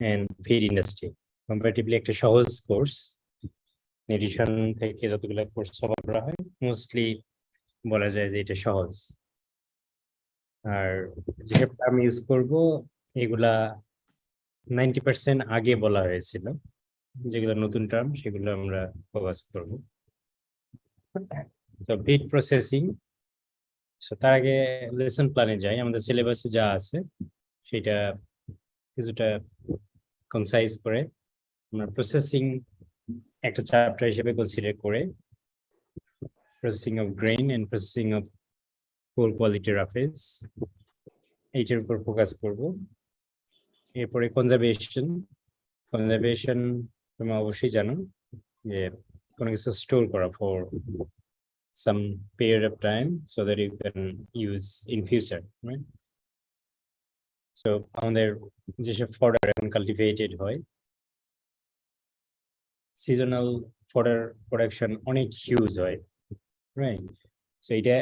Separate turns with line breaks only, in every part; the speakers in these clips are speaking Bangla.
and feed industry. Comparatively একটা সহজ কোর্স, নিউট্রিশন থেকে যতগুলো কোর্স কভার করা হয় মোস্টলি বলা যায় যে এটা সহজ। আর যেসব টার্ম ইউজ করব এগুলা 90% আগে বলা হয়েছিল, যেগুলো নতুন টার্ম সেগুলো আমরা ফোকাস করব। তো ফিড প্রসেসিং, তার আগে লেসন প্ল্যানে যাই। আমাদের সিলেবাসে যা আছে সেটা কিছুটা কনসাইজ করে আমরা প্রসেসিং একটা চ্যাপ্টার হিসেবে কনসিডার করে processing of grain and processing of poor quality roughage এইটার উপর ফোকাস করব। এরপরে কনজারভেশন তুমি অবশ্যই জানো যে কোনো কিছু স্টোর করা for some period of time so that you can use in future, right? So আমাদের যেসব ফডার এখন কাল্টিভেটেড হয়, সিজনাল ফডার প্রোডাকশন অনেক হিউজ হয়, রাইট? সো এটা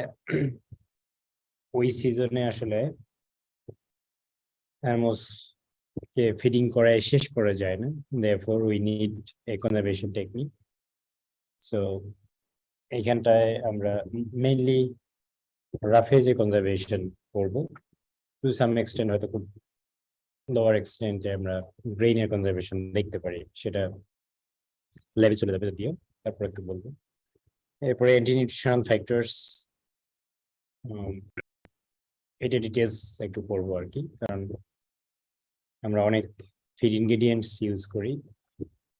ওই সিজনে আসলে অ্যালমোস্ট কে ফিডিং করায় শেষ করা যায় না, therefore we need a conservation technique. So এইখানটায় আমরা মেইনলি রাফেজে কনজারভেশন করব, টু সাম এক্সটেন্ট হয়তো খুব লোয়ার এক্সটেন্টে আমরা গ্রেইনের কনজারভেশন দেখতে পারি, সেটা ল্যাবে চলে যাবে যদিও, তারপর একটু বলবো। এরপরে অ্যান্টি নিউট্রিশনাল ফ্যাক্টরস, এটা ডিটেলস একটু পড়বো আর কি, কারণ আমরা অনেক ফিড ইনগ্রেডিয়েন্টস ইউজ করি,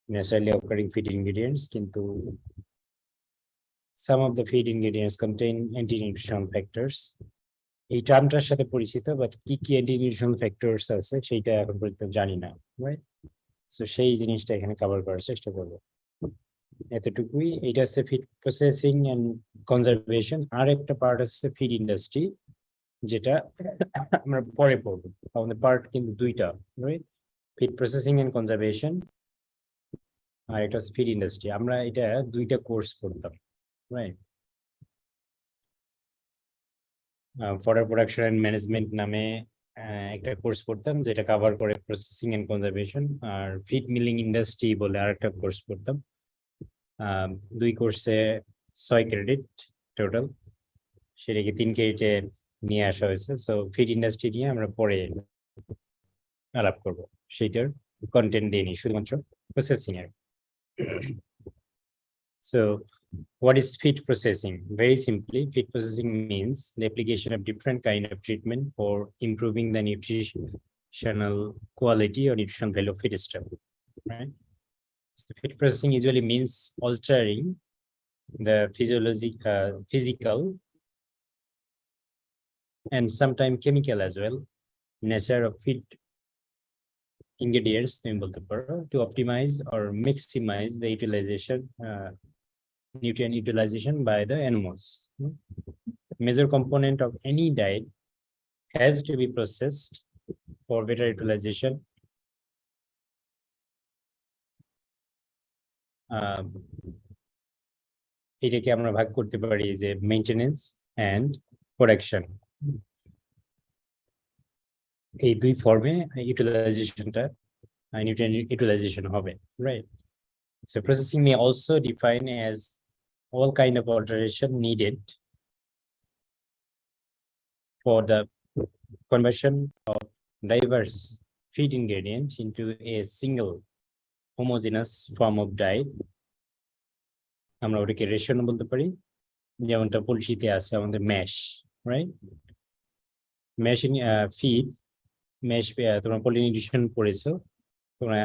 ন্যাচারালি অকারিং ফিড ইনগ্রেডিয়েন্টস, কিন্তু some of the feed ingredients contain anti-nutritional factors. এই টার্মটার সাথে পরিচিত, বাট কি কি anti-nutritional factors আছে সেইটা এখন পর্যন্ত জানি না, রাইট? সো সেই জিনিসটা এখানে কভার করার চেষ্টা করবো, এতটুকুই। এটা হচ্ছে ফিড প্রসেসিং এন্ড কনজারভেশন। আর একটা পার্ট হচ্ছে ফিড ইন্ডাস্ট্রি, যেটা আমরা পরে পড়বো। আমাদের পার্ট কিন্তু দুইটা, right? Feed processing and conservation, আর এটা হচ্ছে ফিড ইন্ডাস্ট্রি। আমরা এটা দুইটা কোর্স করতাম, right? Fodder production and management নামে একটা কোর্স করতাম, যেটা কভার করে প্রসেসিং এন্ড কনজারভেশন। আর ফিড মিলিং ইন্ডাস্ট্রি বলে আরেকটা কোর্স করতাম। দুই কোর্সে 6 ক্রেডিট টোটাল, সেটাকে 3 ক্রেডিটে নিয়ে আসা হয়েছে। সো ফিড ইন্ডাস্ট্রি নিয়ে আমরা পরে আলাপ করব, সেটার কন্টেন্ট দিয়ে নিই শুধুমাত্র প্রসেসিং এর। So what is feed processing? Very simply, feed processing means the application of different kind of treatment for improving the nutritional quality or nutritional value of feedstuff, right? So feed processing usually means altering the physical and sometimes chemical as well nature of feed ingredients to optimize or maximize the utilization, nutrient utilization by the animals. Major component of any diet has to be processed for better utilization. এটাকে আমরা ভাগ করতে পারি যে মেইনটেনেন্স এন্ড প্রোডাকশন, এই দুই ফর্মে ইউটিলাইজেশনটা, নিউট্রিয়েন্ট ইউটিলাইজেশন হবে, right? So processing may also define as all kind of alteration needed for the conversion of diverse feed ingredients into a single homogeneous form of diet. আমরা ওটাকে রেশন বলতে পারি, যেমনটা পলিসিতে আছে আমাদের mash, right? Mash feed mash, তোমরা পলিনিউট্রিশন পড়েছো, তোমরা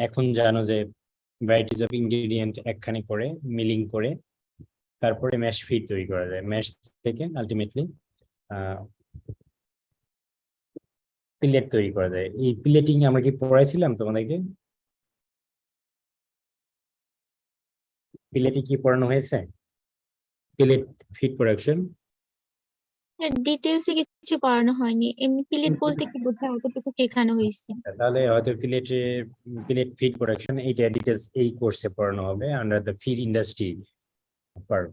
এখন জানো যে ভ্যারাইটিস অফ ইনগ্রেডিয়েন্ট একখানে করে মিলিং করে তারপরে ম্যাশ ফিড তৈরি করা যায়। ম্যাশ থেকে আলটিমেটলি পিলেট তৈরি করা যায়। এই পিলেটিং আমরা কি পড়াইছিলাম তোমাদেরকে? পিলেটে কি পড়ানো হয়েছে? পিলেট ফিড প্রোডাকশন
ডিটেইলসে কিছু পড়ানো হয়নি, এমনি পিলেট বলতে কি বোঝায় অতটুকু শেখানো হয়েছে।
তাহলে হয়তো পিলেট ফিড প্রোডাকশন এইটা ডিটেইলস এই কোর্সে পড়ানো হবে under the feed industry part,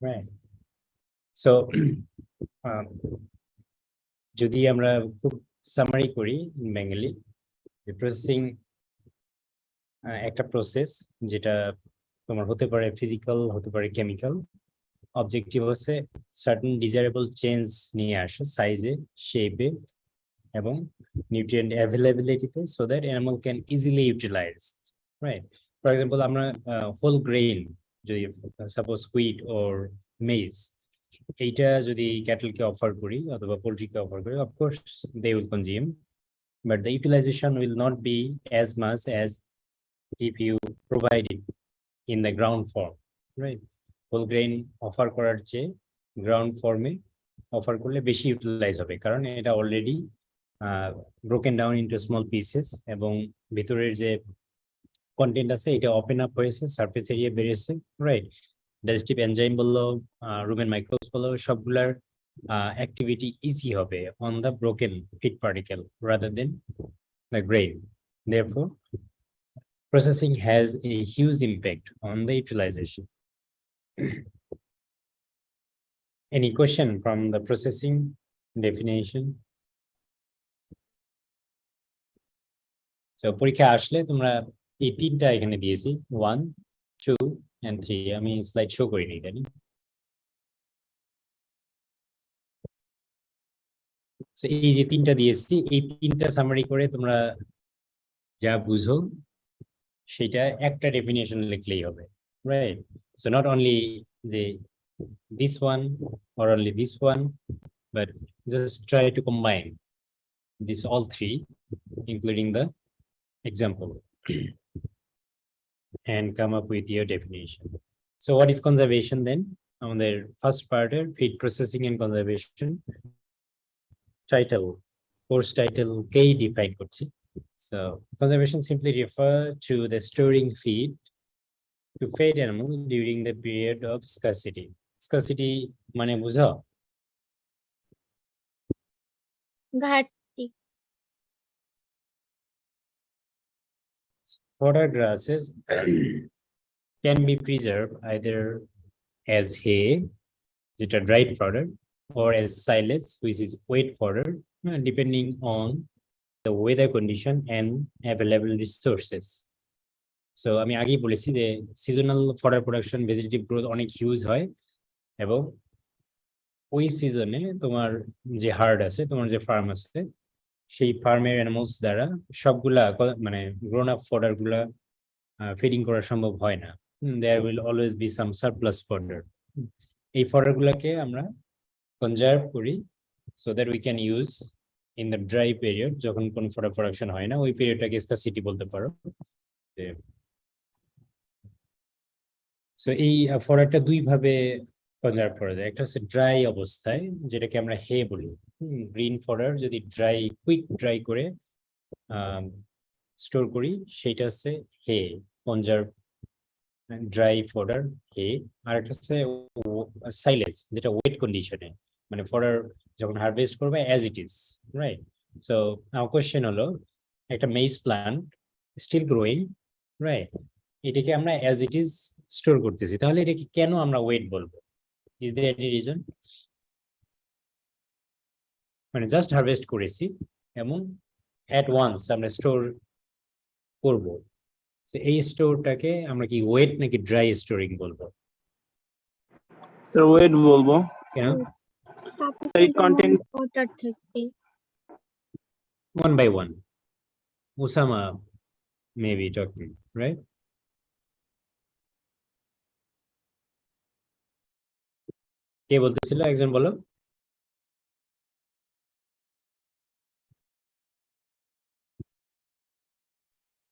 right? So যদি আমরা খুব সামারি করি বেঙ্গলি, যে প্রসেসিং একটা প্রসেস যেটা তোমার হতে পারে ফিজিক্যাল, হতে পারে কেমিক্যাল। অবজেক্টিভ হচ্ছে সার্টেন ডিজায়ারেবল চেঞ্জ নিয়ে আসে সাইজে, শেপে এবং নিউট্রিয়েন্ট অ্যাভেলেবিলিটিতে, so that animal can easily utilise, right? For example আমরা হোল গ্রেইন যদি সাপোজ হুইট ওর মেজ, এইটা যদি ক্যাটলকে অফার করি অথবা পোলট্রিকে অফার করি, of course they will consume, but the utilization will not be as much as if you provide it in the ground form, right? Whole grain offer করার চেয়ে গ্রাউন্ড ফর্মে অফার করলে বেশি ইউটিলাইজ হবে, কারণ এটা already broken down into small pieces এবং ভিতরের যে কন্টেন্ট আছে এটা ওপেন আপ হয়েছে, সারফেস এরিয়া বেড়েছে, রাইট? ডাইজেস্টিভ এনজাইম বললো, রুমেন মাইক্রোবস বললো, সবগুলার activity easy হবে on the broken feed particle rather than the grain. Therefore, processing has a huge impact on the utilization. Any question from the processing definition? So পরীক্ষা আসলে তোমরা এই তিনটা এখানে দিয়েছি 1, 2 and 3, আমি স্লাইড শো করিনি, জানি। এই যে তিনটা দিয়েছি, এই তিনটা সামারি করে তোমরা যা বুঝো সেটা একটা ডেফিনিশন লিখলেই হবে, রাইট? সো নট অনলি যে this one or only this one, but just try to combine this all three, including the example, and come up with your definition. So what is conservation then? On the first part, feed processing and conservation. Title, course title K define করছি। So conservation simply refer to the storing feed to feed animal during the period of scarcity. Scarcity মানে বুঝো?
ঘাটতি।
Fodder grasses can be preserved either as hay, যেটা dried fodder, or as silage, which is wet fodder, depending on the weather condition and available resources. So আমি আগেই বলেছি যে seasonal fodder production, vegetative growth অনেক হিউজ হয় এবং ওই সিজনে তোমার যে হার্ড আছে, তোমার যে ফার্ম আছে, সেই ফার্মের অ্যানিমালস দ্বারা সবগুলা মানে গ্রোন আপ ফডার গুলা ফিডিং করা সম্ভব হয় না। There will always be some surplus fodder. এই ফডার গুলাকে আমরা কনজার্ভ করি so that we can use in the dry period, যখন কোনো ফডার প্রোডাকশন হয় না, ওই পিরিয়ডটাকে স্কারসিটি বলতে পারো। সো এই ফডারটা দুই ভাবে কনজার্ভ করা যায়। একটা হচ্ছে ড্রাই অবস্থায়, যেটাকে আমরা হে বলি। গ্রিন ফডার যদি ড্রাই, কুইক ড্রাই করে স্টোর করি, সেইটা হচ্ছে হে, কনজার্ভ ড্রাই ফডার হে। আর একটা হচ্ছে সাইলেজ, যেটা ওয়েট কন্ডিশনে, মানে ফডার যখন হারভেস্ট করবে as it is, right? So আমার কোয়েশ্চেন হলো, একটা maize plant still growing, right? এটাকে আমরা অ্যাজ ইট ইজ স্টোর করতেছি, তাহলে এটাকে কেন আমরা ওয়েট বলবো? Is there any reason? মানে জাস্ট হারভেস্ট করেছি এবং অ্যাট ওয়ান্স আমরা স্টোর করব, তো এই স্টোরটাকে আমরা কি ওয়েট নাকি ড্রাই স্টোরিং বলবো?
স্যার ওয়েট বলবো।
কেন?
It contain
ওয়াটার থেকে।
One by one. Usama may be talking, right? কে বলতেছিল? একজন বলো।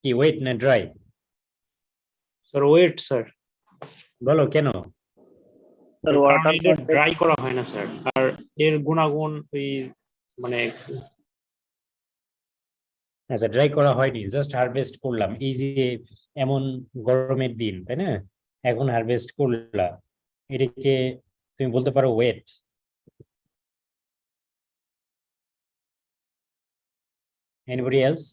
কি ওয়েট না ড্রাই?
Sir wait sir.
বলো কেন?
স্যার ওয়াটার
ড্রাই করা হয় না স্যার, আর এর গুণাগুণ ওই মানে
আচ্ছা, ড্রাই করা হয়নি, জাস্ট হারভেস্ট করলাম। এই যে এমন গরমের দিন, তাই না, এখন হারভেস্ট করলাম, এটাকে তুমি বলতে পারো ওয়েট? Anybody else?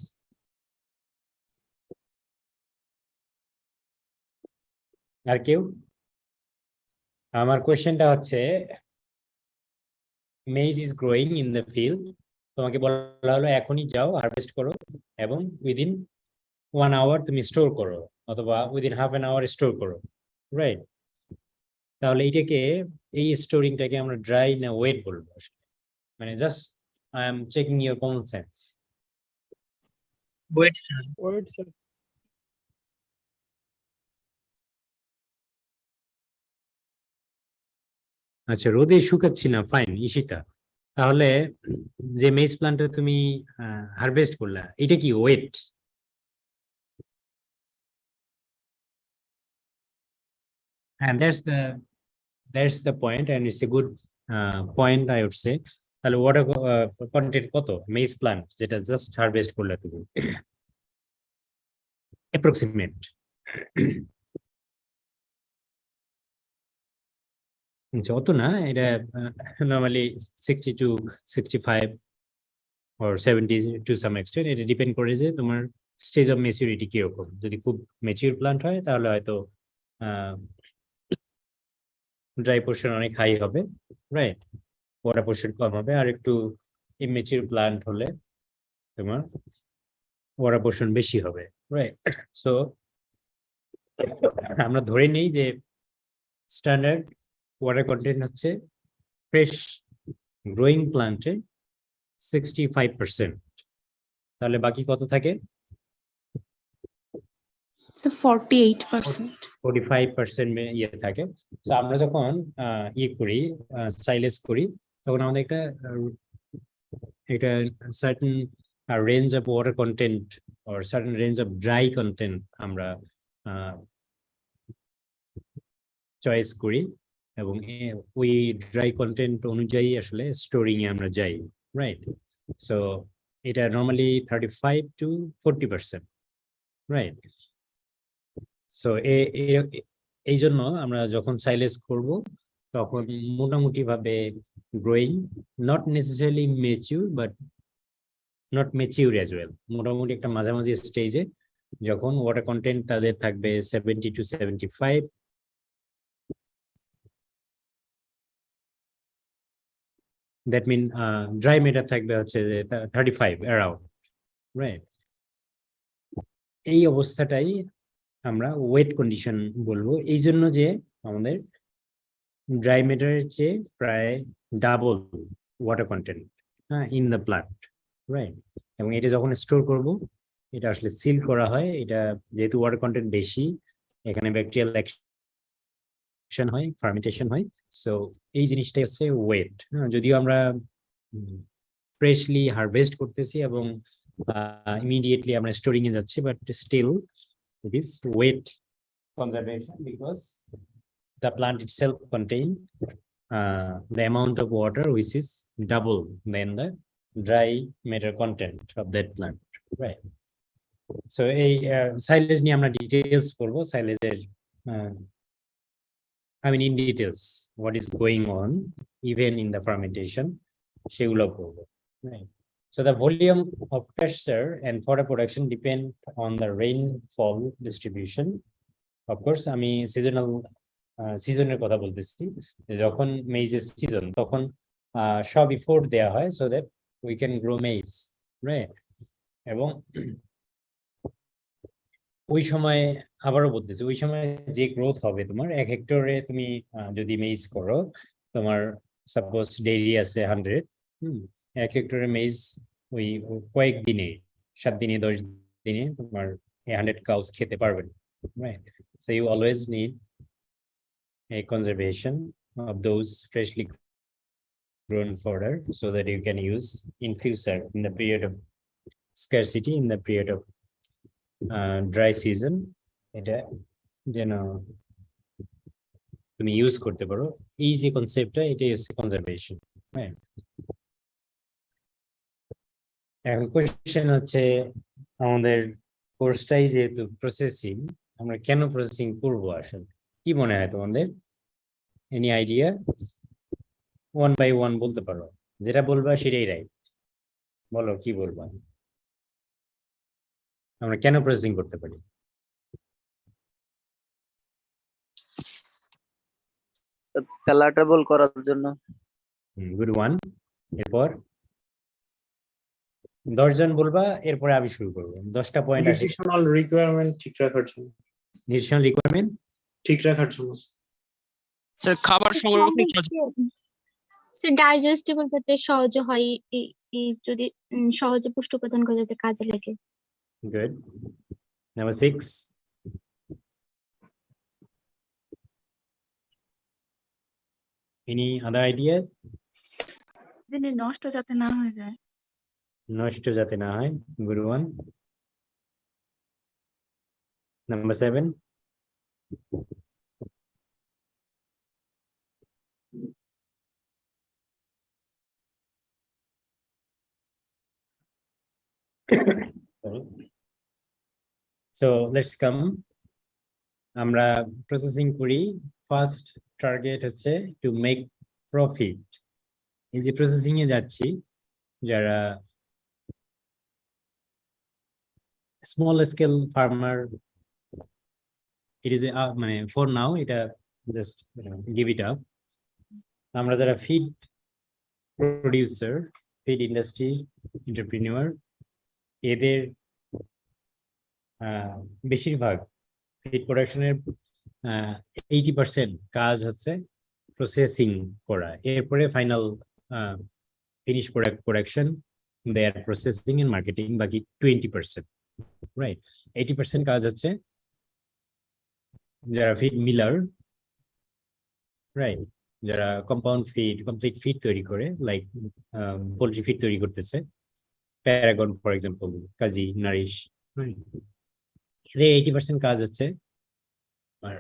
আর কেউ? আমার কোয়েশ্চেনটা হচ্ছে, maize is growing in the field তোমাকে বলা হলো এখনই যাও হারভেস্ট করো এবং উইদিন 1 আওয়ার তুমি স্টোর করো অথবা within half an hour store করো, রাইট? তাহলে এইটাকে এই স্টোরিংটাকে আমরা ড্রাই না ওয়েট বলবো আসলে? মানে just I am checking your common sense.
Weight
আচ্ছা, রোদে শুকাচ্ছি না, ফাইন ঈশিতা। তাহলে যে মেজ প্লান্টটা তুমি হারভেস্ট করলা এটা কি ওয়েট? হ্যাঁ, that's the point and it's a good point I would say. তাহলে ওয়াটার কন্টেন্ট কত মেজ প্লান্ট যেটা জাস্ট হারভেস্ট করলা তুমি অ্যাপ্রক্সিমেট? যত না, এটা normally 60 to 65 or 70 to some extent, এটা ডিপেন্ড করে যে তোমার স্টেজ অফ ম্যাচুরিটি কিরকম। যদি খুব ম্যাচিউর প্লান্ট হয় তাহলে হয়তো ড্রাই পোর্শন অনেক হাই হবে, রাইট? ওয়াটার পোর্শন কম হবে। আর একটু ইমেচিউর প্লান্ট হলে তোমার ওয়াটার পোর্শন বেশি হবে, রাইট? সো আমরা ধরে নিই যে স্ট্যান্ডার্ড ওয়াটার কন্টেন্ট হচ্ছে ফ্রেশ গ্রোয়িং প্লান্টে 65%। তাহলে বাকি কত থাকে?
48%।
45% ইয়ে থাকে। তো আমরা যখন ইয়ে করি সাইলেজ করি তখন আমাদের একটা certain range of water content or certain range of dry content আমরা চয়েস করি এবং ওই ড্রাই কন্টেন্ট অনুযায়ী আসলে স্টোরিং এ আমরা যাই, রাইট? সো এটা নর্মালি 35 to 40%, রাইট? সো এই জন্য আমরা যখন সাইলেজ করব তখন মোটামুটি ভাবে growing, not necessarily mature but not mature as well, মোটামুটি একটা মাঝামাঝি স্টেজে যখন ওয়াটার কন্টেন্ট তাদের থাকবে 70 to 75, that mean dry matter থাকবে হচ্ছে 35 অ্যারাউন্ড, রাইট? এই অবস্থাটাই আমরা ওয়েট কন্ডিশন বলবো, এই জন্য যে আমাদের ড্রাই ম্যাটারের চেয়ে প্রায় double water contained in the plant, right? এবং এটা যখন স্টোর করব এটা আসলে সিল করা হয়। এটা যেহেতু ওয়াটার কন্টেন্ট বেশি, এখানে ব্যাকটেরিয়াল অ্যাকশন হয়, ফার্মেন্টেশন হয়। সো এই জিনিসটাই হচ্ছে ওয়েট। যদিও আমরা ফ্রেশলি হারভেস্ট করতেছি এবং ইমিডিয়েটলি আমরা স্টোরিং এ যাচ্ছি, but still it is weight conservation because the plant itself contain the amount of water which is double than the dry matter content of that plant, right? So a silage niye amra details porbo, silage er I mean in details what is going on even in the fermentation shegulo porbo, right? So the volume of pressure and fodder production depend on the rainfall distribution. Of course, আমি সিজনের কথা বলতেছি। যখন মেইজের সিজন তখন সব এফোর্ট দেওয়া হয় so that we can grow maize, right? এবং ওই সময় আবারও বলতেছি, ওই সময় যে গ্রোথ হবে তোমার 1 হেক্টরে, তুমি যদি মেইজ করো, তোমার সাপোজ ডেইরি আছে 100, 1 হেক্টরে মেইজ ওই কয়েক দিনে, 7 দিনে 10 দিনে তোমার 100 কাউস খেতে পারবেন, right? So you always need a conservation of those freshly grown fodder so that you can use in future in the period of scarcity, in the period of dry season, এটা যেন তুমি ইউজ করতে পারো। এই যে কনসেপ্টটা, এটাই হচ্ছে কনজারভেশন, রাইট? এখন কোশ্চেন হচ্ছে আমাদের কোর্সটাই যেহেতু প্রসেসিং, আমরা কেন প্রসেসিং করব আসলে? কি মনে হয় তোমাদের? Any idea? 1 by 1 বলতে পারো, যেটা বলবা সেটাই রাইট। বলো কি বলবা, আমরা কেন প্রসেসিং করতে পারি?
প্যালাটেবল করার জন্য।
Good one. এরপর 10 জন বলবা, এরপরে আমি শুরু করবো। 10টা পয়েন্ট আসে।
নিউট্রিশনাল রিকোয়ারমেন্ট ঠিক রাখার জন্য।
নিউট্রিশনাল রিকোয়ারমেন্ট
ঠিক রাখার জন্য।
স্যার খাবার সংরক্ষণ করার জন্য।
ডাইজেস্টেবল যাতে সহজে হয়, এই যদি সহজে পুষ্টি উপাদান করে যাতে কাজে লাগে।
Good. Number 6. Any other ideas?
নষ্ট যাতে না হয়ে যায়।
নষ্ট যাতে না হয়। Good one. Number 7. Sorry. So let's come. আমরা প্রসেসিং করি, ফার্স্ট টার্গেট হচ্ছে টু মেক প্রফিট। এই যে প্রসেসিং এ যাচ্ছি, যারা small scale farmer, it is মানে ফর নাও এটা জাস্ট গিভ ইট আপ। আমরা যারা feed producer, feed industry entrepreneur, এদের বেশিরভাগ ফিড প্রোডাকশনের 80% কাজ হচ্ছে প্রসেসিং করা, এরপরে final finish product production, there processing and marketing, বাকি 20%, রাইট। 80% কাজ হচ্ছে যারা ফিড মিলার, রাইট, যারা কম্পাউন্ড ফিড, কমপ্লিট ফিড তৈরি করে, লাইক পোলট্রি ফিড তৈরি করতেছে, Paragon for example, Kazi, Nourish, এদের 80% কাজ হচ্ছে আর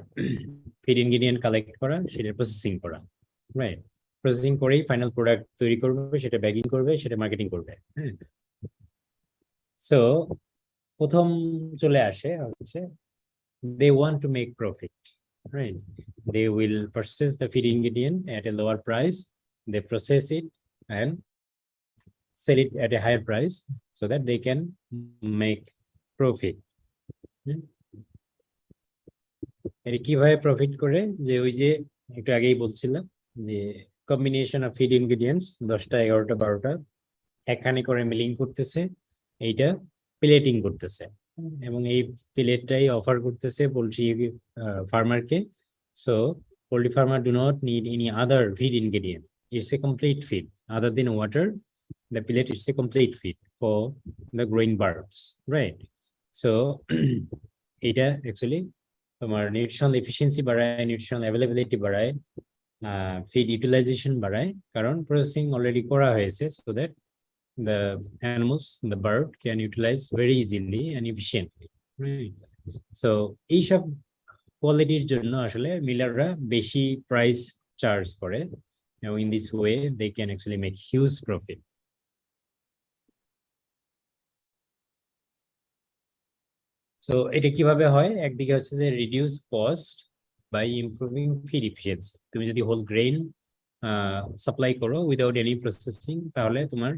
ফিড ইনগ্রেডিয়েন্ট কালেক্ট করা, সেটা প্রসেসিং করা, রাইট। প্রসেসিং করেই ফাইনাল প্রোডাক্ট তৈরি করবে, সেটা ব্যাগিং করবে, সেটা মার্কেটিং করবে। হ্যাঁ, সো প্রথম চলে আসে হচ্ছে they want to make profit, right? They will purchase the feed ingredient at a lower price, they process it and sell it at a higher price so that they can make profit. এটা কিভাবে প্রফিট করে, যে ওই যে একটু আগেই বলছিলাম যে কম্বিনেশন অফ ফিড ইনগ্রেডিয়েন্টস 10টা 11টা 12টা একখানে করে মিলিং করতেছে, এইটা প্লেটিং করতেছে, এবং এই প্লেটটাই অফার করতেছে পোলট্রি ফার্মারকে। So poultry farmer do not need any other feed ingredient, it's a complete feed other than water, the pellet it's a complete feed for the growing birds, right. So এটা অ্যাকচুয়ালি তোমার নিউট্রিশনাল এফিসিয়েন্সি বাড়ায়, নিউট্রিশনাল অ্যাভেলেবিলিটি বাড়ায়, ফিড ইউটিলাইজেশন বাড়ায়, কারণ প্রসেসিং অলরেডি করা হয়েছে, so that the animals, the bird can utilize very easily and efficiently, right? So এইসব কোয়ালিটির জন্য আসলে মিলাররা বেশি প্রাইস চার্জ করে, এবং in this way they can actually make huge profit. So এটা কিভাবে হয়, একদিকে হচ্ছে যে reduce cost by improving feed efficiency. তুমি যদি হোল গ্রেইন সাপ্লাই করো উইদাউট এনি প্রসেসিং, তাহলে তোমার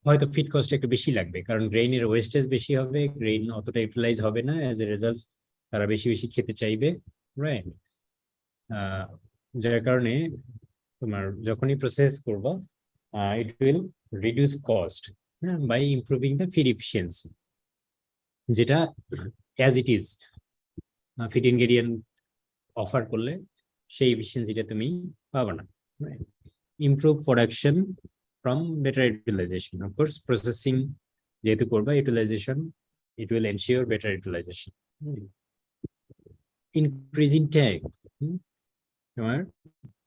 হয়তো ফিড কস্ট একটু বেশি লাগবে, কারণ গ্রেইনের ওয়েস্টেজ বেশি হবে, গ্রেইন অতটা ইউটিলাইজ হবে না, অ্যাজ এ রেজাল্ট তারা বেশি বেশি খেতে চাইবে, রাইট। যার কারণে তোমার যখনই প্রসেস করবো, it will reduce cost by improving the feed efficiency, যেটা as it is feed ingredient offer করলে সেই এফিসিয়েন্সিটা তুমি পাবে না, right. Improve production from better utilization. Of course, processing যেহেতু করবা utilization, it will ensure better utilization. Increasing tag. তোমার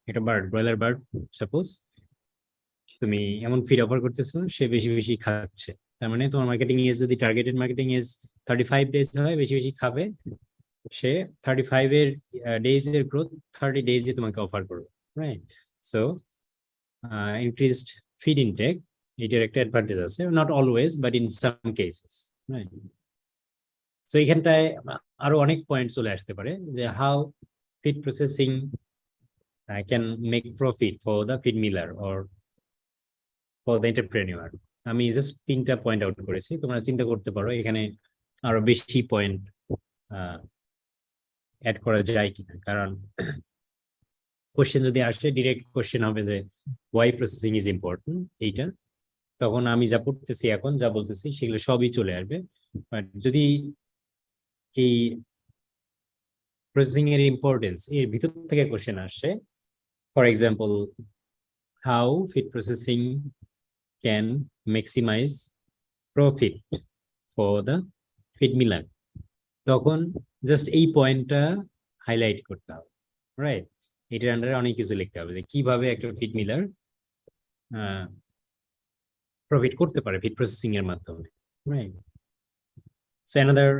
এটা বার্ড, ব্রয়লার বার্ড, সাপোজ তুমি এমন ফিড অফার করতেছো, সে বেশি বেশি খাচ্ছে, তার মানে তোমার মার্কেটিং এজ যদি টার্গেটেড মার্কেটিং এজ 35 ডেজ হয়, বেশি বেশি খাবে, সে 35 এর ডেজ এর গ্রোথ 30 ডেজে তোমাকে অফার করবে, right. So increased feed intake, এটার একটা অ্যাডভান্টেজ আছে, not always but in some cases, right. So এখানটায় আরো অনেক পয়েন্ট চলে আসতে পারে, যে how feed processing can make profit for the feed Miller or for the entrepreneur. আমি জাস্ট 3টা পয়েন্ট আউট করেছি, তোমরা চিন্তা করতে পারো এখানে আরো বেশি পয়েন্ট অ্যাড করা যায় কিনা, কারণ কোশ্চেন যদি আসে ডিরেক্ট কোশ্চেন হবে যে ওয়াই প্রসেসিং ইজ ইম্পর্টেন্ট, এইটা তখন আমি যা পড়তেছি এখন যা বলতেছি সেগুলো সবই চলে আসবে। বাট যদি এই প্রসেসিং এর ইম্পর্টেন্স এর ভিতর থেকে কোশ্চেন আসে, for example how feed processing can maximize profit for the feed miller, তখন জাস্ট এই পয়েন্টটা হাইলাইট করতে হবে, রাইট? এটার আন্ডারে অনেক কিছু লিখতে হবে যে কিভাবে একটা ফিড মিলার প্রফিট করতে পারে ফিড প্রসেসিং এর মাধ্যমে, রাইট? সো অ্যানাদার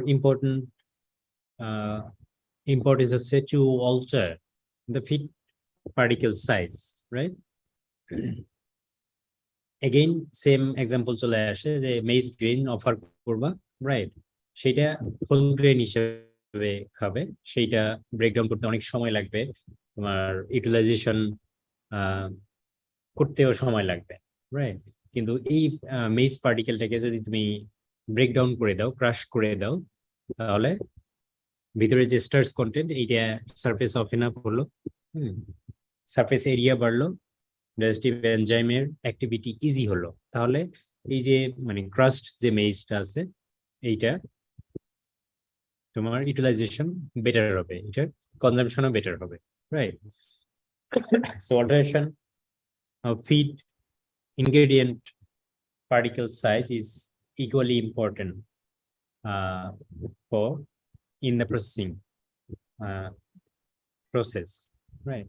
importance হচ্ছে to alter the feed particle size, right? Again same example চলে আসে যে মেজ গ্রেন অফার করবা, রাইট? সেটা হোল গ্রেন হিসেবে খাবে, সেইটা ব্রেকডাউন করতে অনেক সময় লাগবে, তোমার ইউটিলাইজেশন করতেও সময় লাগবে, রাইট? কিন্তু এই মেজ পার্টিকেলটাকে যদি তুমি ব্রেকডাউন করে দাও, ক্রাশ করে দাও, তাহলে ভিতরে যে স্টার্স কন্টেন্ট এইটা সারফেস অফ এনাফ হলো, সারফেস এরিয়া বাড়লো, ডাইজেস্টিভ এনজাইমের অ্যাক্টিভিটি ইজি হলো, তাহলে এই যে মানে ক্রাস্ট যে মেজটা আছে এইটা তোমার ইউটিলাইজেশন বেটার হবে, এটার কনজাম্পশনও বেটার হবে, right? So alteration of feed ingredient particle size is equally important for in the processing process, right?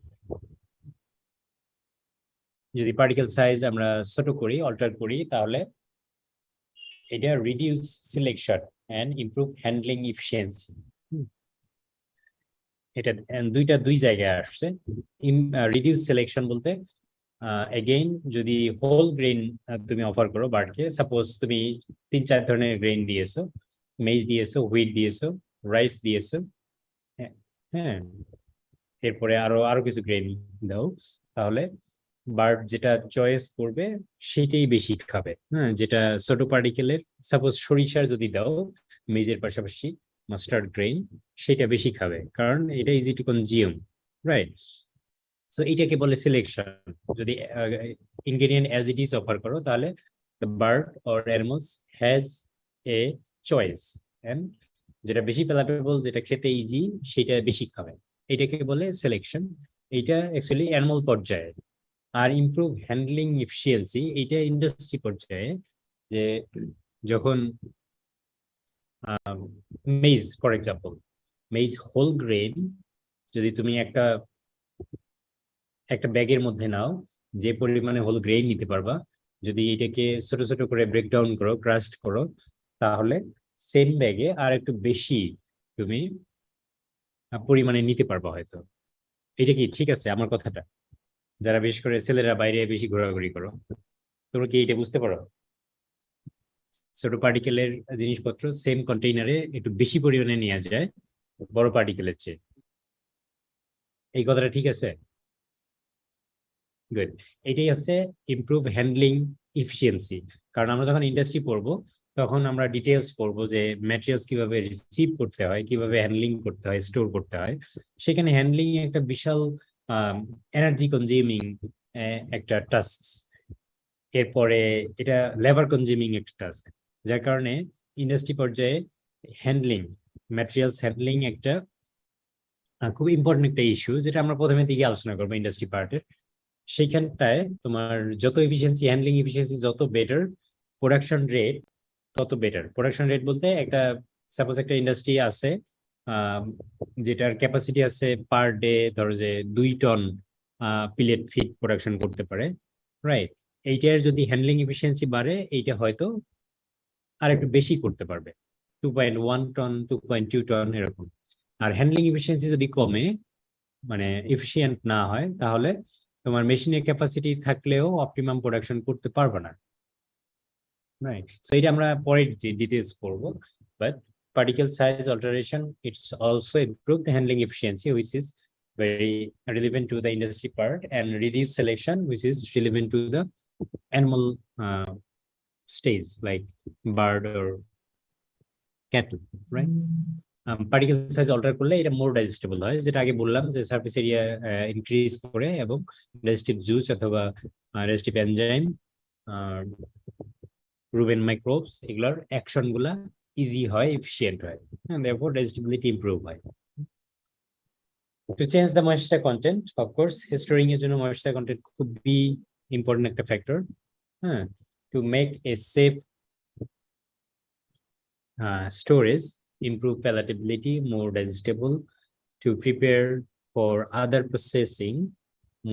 যদি পার্টিকেল সাইজ আমরা ছোট করি, অল্টার করি, তাহলে এটা reduce selection and improve handling efficiency. এটা দুই জায়গায় আসছে। রিডিউস সিলেকশন বলতে এগেইন যদি হোল গ্রেন তুমি অফার করো বার্ডকে, সাপোজ তুমি 3-4 ধরনের গ্রেন দিয়েছো, মেজ দিয়েছো, হুইট দিয়েছো, রাইস দিয়েছো, হ্যাঁ, এরপরে আরো কিছু গ্রেন দাও, তাহলে বার্ড যেটা চয়েস করবে সেটাই বেশি খাবে, হ্যাঁ? যেটা ছোট পার্টিকেলের, সাপোজ সরিষার যদি দাও মেজের পাশাপাশি মাস্টার্ড গ্রেন, সেটা বেশি খাবে, কারণ এটা easy to consume, right? So এটাকে বলে সিলেকশন। যদি ingredient as it is offer করো, তাহলে the bird or animals has a choice, and যেটা বেশি প্যালাটেবল, যেটা খেতে ইজি, সেটা বেশি খাবে, এটাকে বলে সিলেকশন। এইটা অ্যাকচুয়ালি অ্যানিমাল পর্যায়ে। আর ইমপ্রুভ হ্যান্ডলিং এফিসিয়েন্সি, এইটা ইন্ডাস্ট্রি পর্যায়ে, যে যখন maize for example, maize whole grain যদি তুমি একটা ব্যাগের মধ্যে নাও, যে পরিমাণে হোল গ্রেন নিতে পারবা, যদি এটাকে ছোট ছোট করে ব্রেকডাউন করো, ক্রাস্ট করো, তাহলে সেম ব্যাগে আর একটু বেশি তুমি পরিমাণে নিতে পারবা হয়তো। এটা কি ঠিক আছে আমার কথাটা? যারা বিশেষ করে ছেলেরা বাইরে বেশি ঘোরাঘুরি করো, তোমরা কি এটা বুঝতে পারো? ছোট পার্টিকেলের জিনিসপত্র সেম কন্টেইনারে একটু বেশি পরিমাণে নেওয়া যায় বড় পার্টিকেলের চেয়ে। এই কথাটা ঠিক আছে? গুড। এটাই হচ্ছে ইমপ্রুভ হ্যান্ডলিং এফিসিয়েন্সি। কারণ আমরা যখন ইন্ডাস্ট্রি পড়বো, তখন আমরা ডিটেলস পড়বো যে ম্যাটেরিয়ালস কিভাবে রিসিভ করতে হয়, কিভাবে হ্যান্ডলিং করতে হয়, স্টোর করতে হয়। সেখানে হ্যান্ডলিং একটা বিশাল এনার্জি কনজিউমিং একটা টাস্ক, এরপরে এটা লেবার কনজিউমিং একটা টাস্ক, যার কারণে ইন্ডাস্ট্রি পর্যায়ে হ্যান্ডলিং, ম্যাটেরিয়ালস হ্যান্ডলিং একটা খুব ইম্পর্টেন্ট একটা ইস্যু, যেটা আমরা প্রথমে দিকে আলোচনা করবো ইন্ডাস্ট্রি পার্টের। সেইখানটায় তোমার যত এফিসিয়েন্সি, হ্যান্ডলিং এফিসিয়েন্সি যত বেটার, প্রোডাকশন রেট তত বেটার। প্রোডাকশন রেট বলতে একটা সাপোজ একটা ইন্ডাস্ট্রি আছে যেটার ক্যাপাসিটি আছে পার ডে ধরো যে 2 টন পিলেট ফিড প্রোডাকশন করতে পারে, রাইট? এইটার যদি হ্যান্ডলিং এফিসিয়েন্সি বাড়ে, এইটা হয়তো আর একটু বেশি করতে পারবে, 2.1 টন, 2.2 টন এরকম। আর হ্যান্ডলিং এফিসিয়েন্সি যদি কমে, মানে এফিসিয়েন্ট না হয়, তাহলে তোমার মেশিনের ক্যাপাসিটি থাকলেও অপটিমাম প্রোডাকশন করতে পারবে না, রাইট? সো এটা আমরা পরে ডিটেইলস পড়বো। But particle size alteration, it's also improve the handling efficiency, which is very relevant to the industry part, and reduce selection, which is relevant to the animal stage like bird or cattle, right? Particle size alter করলে এটা মোর ডাইজেস্টেবল হয়, যেটা আগে বললাম যে সারফেস এরিয়া ইনক্রিজ করে এবং ডাইজেস্টিভ জুস অথবা ডাইজেস্টিভ এনজাইম রুবেন মাইক্রোবস এগুলোর অ্যাকশন গুলা ইজি হয়, এফিশিয়েন্ট হয়, therefore digestibility improve হয়। To change the moisture content, of course, storing এর জন্য moisture content could be important একটা factor. To make a safe storage, improve palatability, more digestible. To prepare for other processing,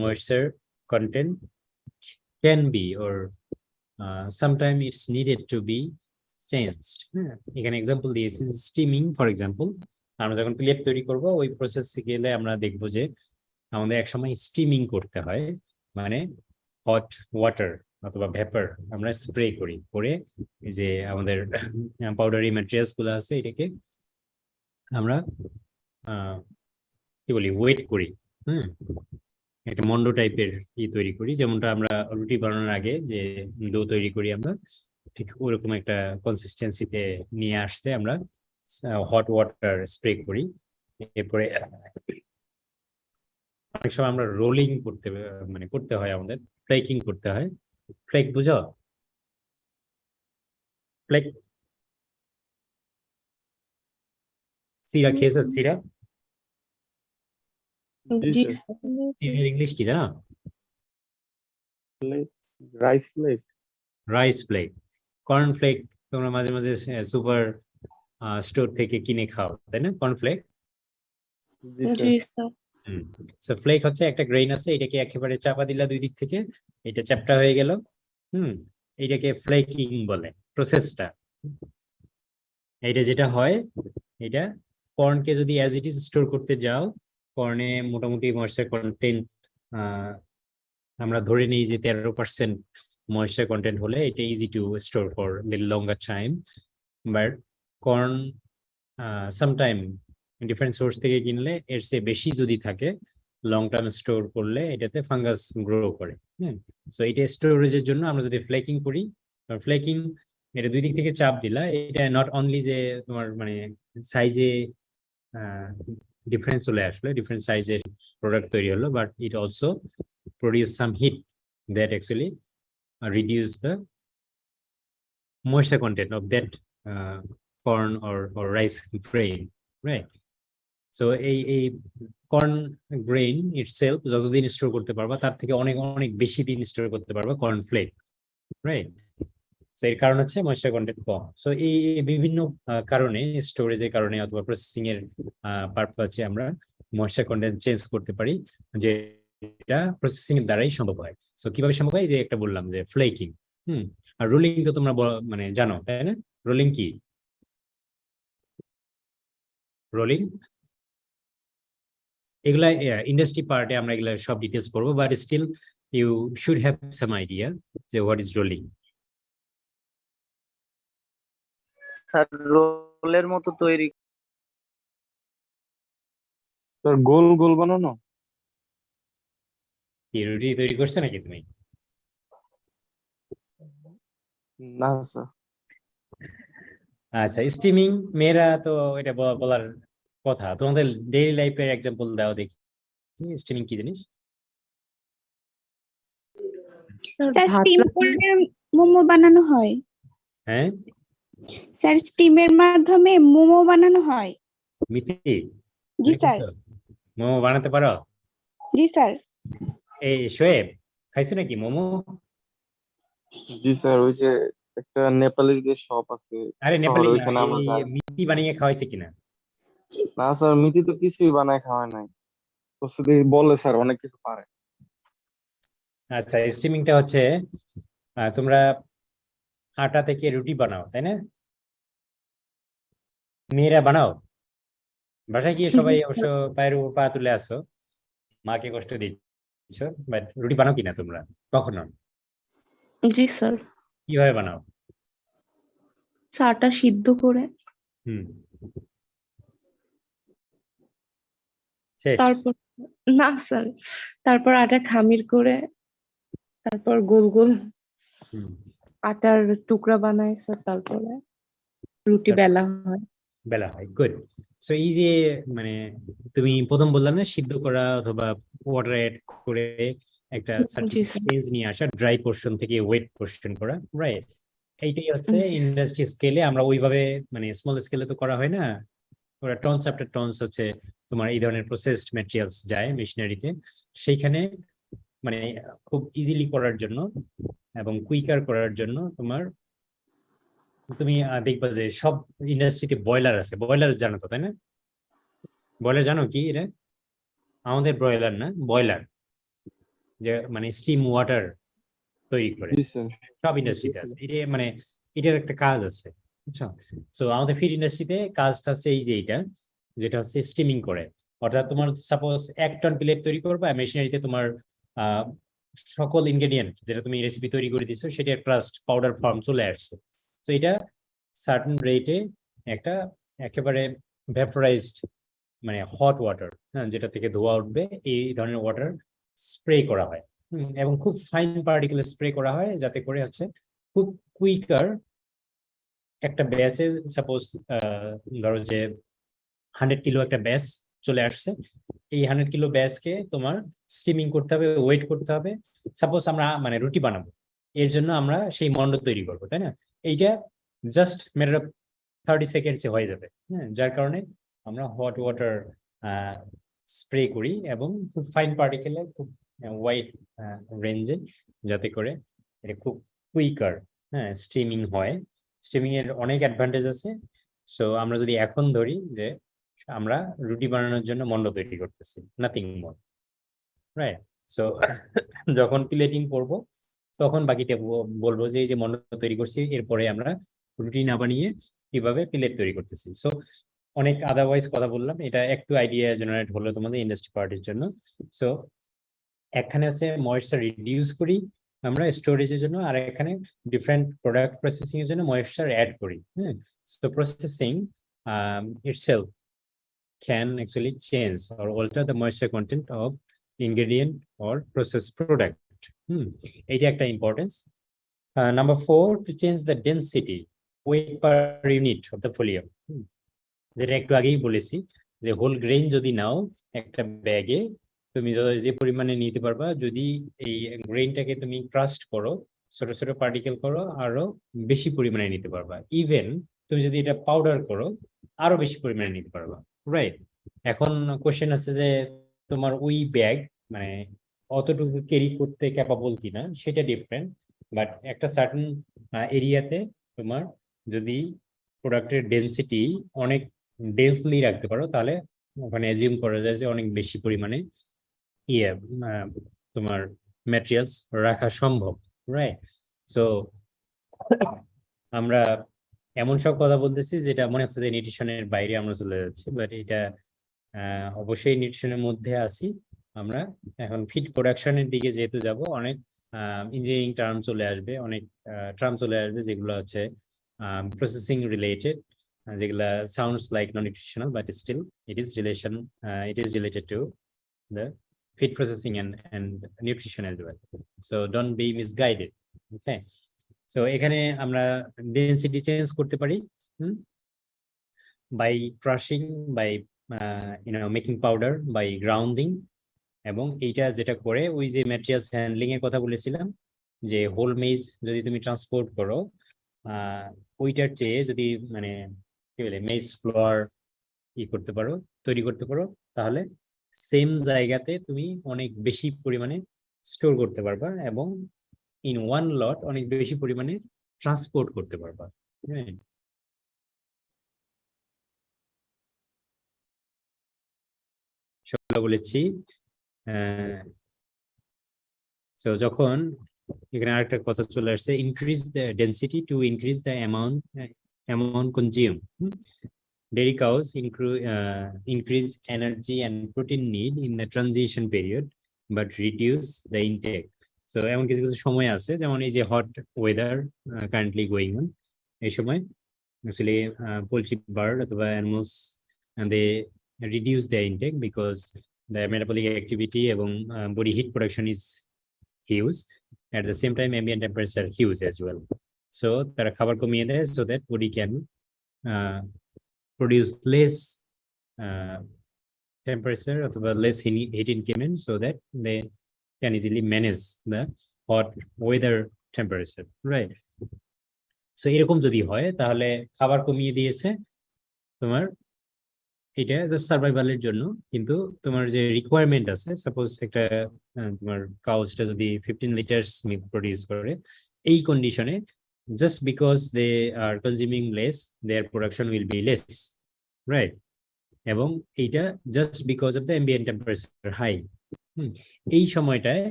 moisture content can be or sometimes it's needed to be changed. এখানে এক্সাম্পল দিয়েছি স্টিমিং ফর এক্সাম্পল। আমরা যখন প্লেট তৈরি করব ওই প্রসেসে গেলে আমরা দেখবো যে আমাদের একসময় স্টিমিং করতে হয়, মানে হট ওয়াটার অথবা ভেপার আমরা স্প্রে করি, করে এই যে আমাদের পাউডারি ম্যাটেরিয়ালস গুলো আছে এটাকে আমরা কি বলি ওয়েট করি, একটা মন্ড টাইপের তৈরি করি, যেমনটা আমরা রুটি বানানোর আগে যে ডো তৈরি করি আমরা, ঠিক ওরকম একটা কনসিস্টেন্সিতে নিয়ে আসতে আমরা হট ওয়াটার স্প্রে করি। এরপরে অনেক সময় আমরা রোলিং করতে হয়, আমাদের ফ্লেকিং করতে হয়। ফ্লেক বুঝো? ফ্লেক সিরা খেয়েছো? সিরা
জি স্যার।
সিরার ইংলিশ কি জানো?
Rice plate.
রাইস ফ্লেক, কর্ন ফ্লেক তোমরা মাঝে মাঝে সুপার স্টোর থেকে কিনে খাও, তাই না? কর্ন ফ্লেক।
জি স্যার।
সো ফ্লেক হচ্ছে একটা গ্রেইন আছে, এটাকে একেবারে চাপা দিলা দুই দিক থেকে, এটা চ্যাপ্টা হয়ে গেল। এটাকে ফ্লেকিং বলে প্রসেসটা। এটা যেটা হয়, এটা কর্নকে যদি অ্যাজ ইট ইজ স্টোর করতে যাও, কর্নে মোটামুটি ময়েশ্চার কন্টেন্ট আমরা ধরে নিই যে 13% ময়েশ্চার কন্টেন্ট হলে এটা easy two store for little longer time. But corn sometime different source থেকে কিনলে এর চেয়ে বেশি যদি থাকে, লং টার্ম স্টোর করলে এটাতে ফাঙ্গাস গ্রো করে। সো এটা স্টোরেজের জন্য আমরা যদি ফ্লেকিং করি, ফ্লেকিং এটা দুই দিক থেকে চাপ দিলা, এটা নট অনলি যে তোমার মানে সাইজে ডিফারেন্স চলে আসলো, ডিফারেন্ট সাইজের প্রোডাক্ট তৈরি হলো, but it also produce some heat that actually reduce the moisture content of that corn or rice grain, right? So এই corn grain itself যতদিন স্টোর করতে পারবা তার থেকে অনেক অনেক বেশি দিন স্টোর করতে পারবা corn flake, right? So এর কারণ হচ্ছে moisture content কম। So এই বিভিন্ন কারণে, স্টোরেজের কারণে অথবা প্রসেসিং এর পারপাসে আমরা moisture content চেঞ্জ করতে পারি, যে এটা প্রসেসিং এর দ্বারাই সম্ভব হয়। সো কিভাবে সম্ভব হয়? যে একটা বললাম যে ফ্লেকিং। আর রোলিং তো তোমরা মানে জানো, তাই না? রোলিং কি? রোলিং এগুলা ইন্ডাস্ট্রি পার্টে আমরা এগুলা সব ডিটেলস পড়বো, but still you should have some idea যে হোয়াট ইজ রোলিং।
স্যার রোলের মতো তৈরি, স্যার গোল গোল বানানো।
কি রুটি তৈরি করছো নাকি তুমি?
না স্যার।
আচ্ছা, স্টিমিং মেয়েরা তো এটা বলার কথা, তোমাদের ডেইলি লাইফের এক্সাম্পল দাও দেখি। স্টিমিং কি জিনিস?
স্যার স্টিম করে মোমো বানানো হয়।
হ্যাঁ
স্যার স্টিমের মাধ্যমে মোমো বানানো হয়।
মিতি,
জি স্যার।
মোমো বানাতে পারো?
জি স্যার।
এই শোয়েব খাইছো নাকি মোমো?
জি স্যার, ওই যে একটা নেপালি যে শপ আছে।
আরে নেপালি না,
ওইখানে আমরা যাই।
মিতি বানিয়ে খাওয়াইছে কিনা?
না স্যার, মিতি তো কিছুই বানায় খাওয়ায় নাই। তো শুধু বলে স্যার অনেক কিছু পারে।
আচ্ছা, স্টিমিংটা হচ্ছে তোমরা আটা থেকে রুটি বানাও, তাই না? মেয়েরা বানাও? বাসায় গিয়ে সবাই অবশ্য পায়ের উপর পা তুলে আসো, মাকে কষ্ট দিচ্ছ, বাট রুটি বানাও কিনা তোমরা কখনো?
জি স্যার।
কিভাবে বানাও?
চাটা সিদ্ধ করে
শেষ?
তারপর না স্যার, তারপর আটা খামির করে তারপর গোল গোল আটার টুকরা বানায় স্যার, তারপরে রুটি বেলা হয়।
বেলা হয়, গুড। সো এই যে মানে তুমি প্রথম বললাম না সিদ্ধ করা অথবা ওয়াটার এড করে একটা
জি স্যার।
চেঞ্জ নিয়ে আসা, ড্রাই পোর্শন থেকে ওয়েট পোর্শন করা, রাইট? এইটাই হচ্ছে
জি।
ইন্ডাস্ট্রি স্কেলে আমরা ওইভাবে, মানে স্মল স্কেলে তো করা হয় না, ওরা টনস আফটার টনস হচ্ছে তোমার এই ধরনের প্রসেসড ম্যাটেরিয়ালস যায় মেশিনারিতে, সেইখানে মানে খুব ইজিলি করার জন্য এবং কুইকার করার জন্য তোমার, তুমি দেখবা যে সব ইন্ডাস্ট্রিতে বয়লার আছে। বয়লার জানো তো, তাই না? বয়লার জানো কি এটা? আমাদের ব্রয়লার না, বয়লার, যে মানে স্টিম ওয়াটার তৈরি করে,
জি স্যার।
সব ইন্ডাস্ট্রিতে আছে এটা। মানে এটার একটা কাজ আছে, বুঝছো? তো আমাদের ফিড ইন্ডাস্ট্রিতে কাজটা হচ্ছে এই যে এইটা, যেটা হচ্ছে স্টিমিং করে। অর্থাৎ তোমার সাপোজ 1 টন প্লেট তৈরি করবা, মেশিনারিতে তোমার আহ সকল ইনগ্রেডিয়েন্ট যেটা তুমি রেসিপি তৈরি করে দিছো সেটা ক্রাস্ট পাউডার ফর্ম চলে আসছে। তো এটা সার্টেন রেটে একটা একেবারে ভ্যাপোরাইজড, মানে হট ওয়াটার, হ্যাঁ, যেটা থেকে ধোয়া উঠবে, এই ধরনের ওয়াটার স্প্রে করা হয়। এবং খুব ফাইন পার্টিকেল স্প্রে করা হয়, যাতে করে হচ্ছে খুব কুইকার একটা ব্যাসে, সাপোজ ধরো যে 100 কিলো একটা ব্যাস চলে আসছে, এই 100 কিলো ব্যাসকে তোমার স্টিমিং করতে হবে, ওয়েট করতে হবে। সাপোজ আমরা মানে রুটি বানাবো, এর জন্য আমরা সেই মন্ড তৈরি করবো, তাই না? এইটা জাস্ট ম্যাটার অফ 30 সেকেন্ডসে হয়ে যাবে, হ্যাঁ, যার কারণে আমরা হট ওয়াটার স্প্রে করি এবং খুব ফাইন পার্টিকেলে, খুব ওয়াইড রেঞ্জে, যাতে করে এটা খুব কুইকার, হ্যাঁ, স্টিমিং হয়। স্টিমিং এর অনেক অ্যাডভান্টেজ আছে। সো আমরা যদি এখন ধরি যে আমরা রুটি বানানোর জন্য মন্ড তৈরি করতেছি, নাথিং মোর, রাইট? সো যখন প্লেটিং করব তখন বাকিটা বলবো যে এই যে মন্ড তৈরি করছি, এরপরে আমরা রুটি না বানিয়ে কিভাবে প্লেট তৈরি করতেছি। সো অনেক আদারওয়াইজ কথা বললাম, এটা একটু আইডিয়া জেনারেট হলো তোমাদের ইন্ডাস্ট্রি পার্টির জন্য। সো এখানে আছে ময়েশ্চার রিডিউস করি আমরা স্টোরেজের জন্য, আর এখানে ডিফারেন্ট প্রোডাক্ট প্রসেসিং এর জন্য ময়েশ্চার অ্যাড করি, হ্যাঁ। So processing itself can actually change or alter the moisture content of ingredient or processed product. এইটা একটা importance. Number 4, to change the density, weight per unit of the folio, যেটা একটু আগেই বলেছি, যে হোল গ্রেইন যদি নাও একটা ব্যাগে, তুমি যে পরিমাণে নিতে পারবা, যদি এই গ্রেইনটাকে তুমি ক্রাস্ট করো, ছোট ছোট পার্টিকেল করো, আরো বেশি পরিমাণে নিতে পারবা। ইভেন তুমি যদি এটা পাউডার করো, আরো বেশি পরিমাণে নিতে পারবা, রাইট? এখন কোশ্চেন আছে যে তোমার ওই ব্যাগ মানে অতটুকু ক্যারি করতে ক্যাপাবল কিনা, সেটা ডিফারেন্ট। বাট একটা সার্টেন এরিয়াতে তোমার যদি প্রোডাক্টের ডেন্সিটি অনেক ডেন্সলি রাখতে পারো, তাহলে ওখানে অ্যাজিউম করা যায় যে অনেক বেশি পরিমাণে তোমার ম্যাটেরিয়ালস রাখা সম্ভব, রাইট? সো আমরা এমন সব কথা বলতেছি যেটা মনে হচ্ছে যে নিউট্রিশনের বাইরে আমরা চলে যাচ্ছি, বাট এটা অবশ্যই নিউট্রিশনের মধ্যে আছি আমরা। এখন ফিড প্রোডাকশনের দিকে যেহেতু যাব, অনেক ইঞ্জিনিয়ারিং টার্ম চলে আসবে, অনেক টার্ম চলে আসবে যেগুলো হচ্ছে প্রসেসিং রিলেটেড, যেগুলা sounds like non nutritional, but still it is related to the feed processing and nutrition as well. So don't be misguided. Okay, so এখানে আমরা ডেন্সিটি চেঞ্জ করতে পারি by crushing, by making powder, by grounding, এবং এইটা যেটা করে ওই যে ম্যাটেরিয়ালস হ্যান্ডলিং এর কথা বলেছিলাম, যে হোল মেজ যদি তুমি ট্রান্সপোর্ট করো, ওইটার চেয়ে যদি মানে কি বলে মেজ ফ্লোর করতে পারো, তৈরি করতে পারো, তাহলে সেম জায়গাতে তুমি অনেক বেশি পরিমাণে স্টোর করতে পারবা এবং ইন ওয়ান লট অনেক বেশি পরিমাণে ট্রান্সপোর্ট করতে পারবা, হ্যাঁ। সবগুলো বলেছি। সো যখন এখানে আরেকটা কথা চলে আসছে, increase the density two increase the amount consume. Dairy cows increase energy and protein need in the transition period, but reduce the intake. So এমন কিছু কিছু সময় আছে, যেমন এই যে hot weather currently going on, এই সময় অ্যাকচুয়ালি পোলট্রি বার্ড অথবা animals they reduce their intake because the metabolic activity এবং body heat production is huge. At the same time ambient temperature huge as well. So তারা খাবার কমিয়ে দেয় so that body can produce less temperature or less heat increment, so that they can easily manage the hot weather temperature, right? So এরকম যদি হয় তাহলে খাবার কমিয়ে দিয়েছে তোমার, এটা জাস্ট সার্ভাইভালের জন্য, কিন্তু তোমার যে রিকোয়ারমেন্ট আছে, সাপোজ একটা তোমার কাউজটা যদি 15 লিটার্স মিল্ক প্রডিউস করে, এই কন্ডিশনে just because they are consuming less, their production will be less, right? এবং এইটা just because of the ambient temperature high. এই সময়টায়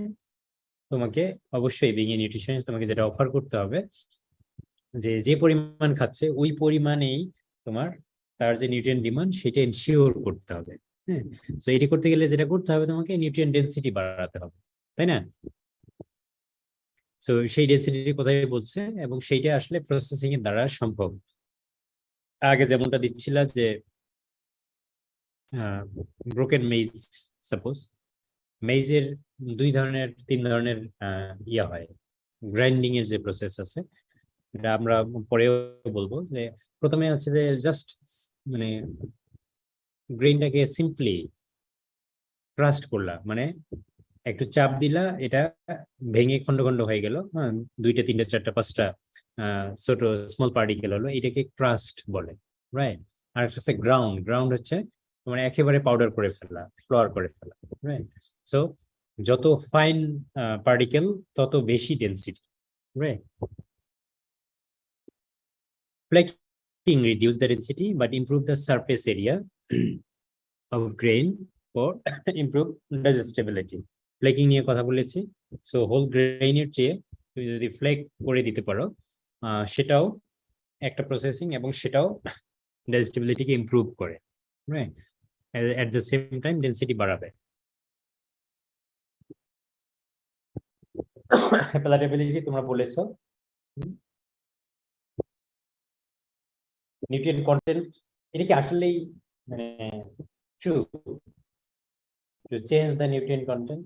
তোমাকে অবশ্যই বিং এ নিউট্রিশনিস্ট তোমাকে যেটা অফার করতে হবে, যে যে পরিমাণ খাচ্ছে ওই পরিমাণেই তোমার তার যে নিউট্রিয়েন্ট ডিমান্ড সেটা এনশিওর করতে হবে। হ্যাঁ, তো এটি করতে গেলে যেটা করতে হবে, তোমাকে নিউট্রিয়েন্ট ডেনসিটি বাড়াতে হবে, তাই না? তো সেই ডেনসিটির কথাই বলছে, এবং সেইটা আসলে প্রসেসিং এর দ্বারা সম্ভব। আগে যেমনটা দিচ্ছিলা যে ব্রোকেন মেইজ, সাপোজ মেইজের 3 ধরনের ইয়া হয়, গ্রাইন্ডিং এর যে প্রসেস আছে, এটা আমরা পরেও বলবো। যে প্রথমে হচ্ছে যে জাস্ট মানে গ্রেইনটাকে সিম্পলি ক্রাস্ট করলা, মানে একটু চাপ দিলা, এটা ভেঙে খন্ড খন্ড হয়ে গেল, হ্যাঁ, 2টা 3টা 4টা 5টা ছোট স্মল পার্টিকেল হলো, এটাকে ক্রাস্ট বলে, রাইট? আর একটা হচ্ছে গ্রাউন্ড। গ্রাউন্ড হচ্ছে মানে একেবারে পাউডার করে ফেলা, ফ্লোর করে ফেলা, রাইট? সো যত ফাইন পার্টিকেল তত বেশি density, right? Flaking reduce the density but improve the surface area of grain for improve digestibility. Flaking নিয়ে কথা বলেছি। সো হোল গ্রেইনের চেয়ে তুমি যদি ফ্লেক করে দিতে পারো, সেটাও একটা প্রসেসিং, এবং সেটাও ডাইজেস্টিবিলিটিকে ইমপ্রুভ করে, right? At the same time density বাড়াবে। প্যালাটেবিলিটি তোমরা বলেছো, নিউট্রিয়েন্ট কন্টেন্ট, এটা কি আসলেই মানে true to change the nutrient content?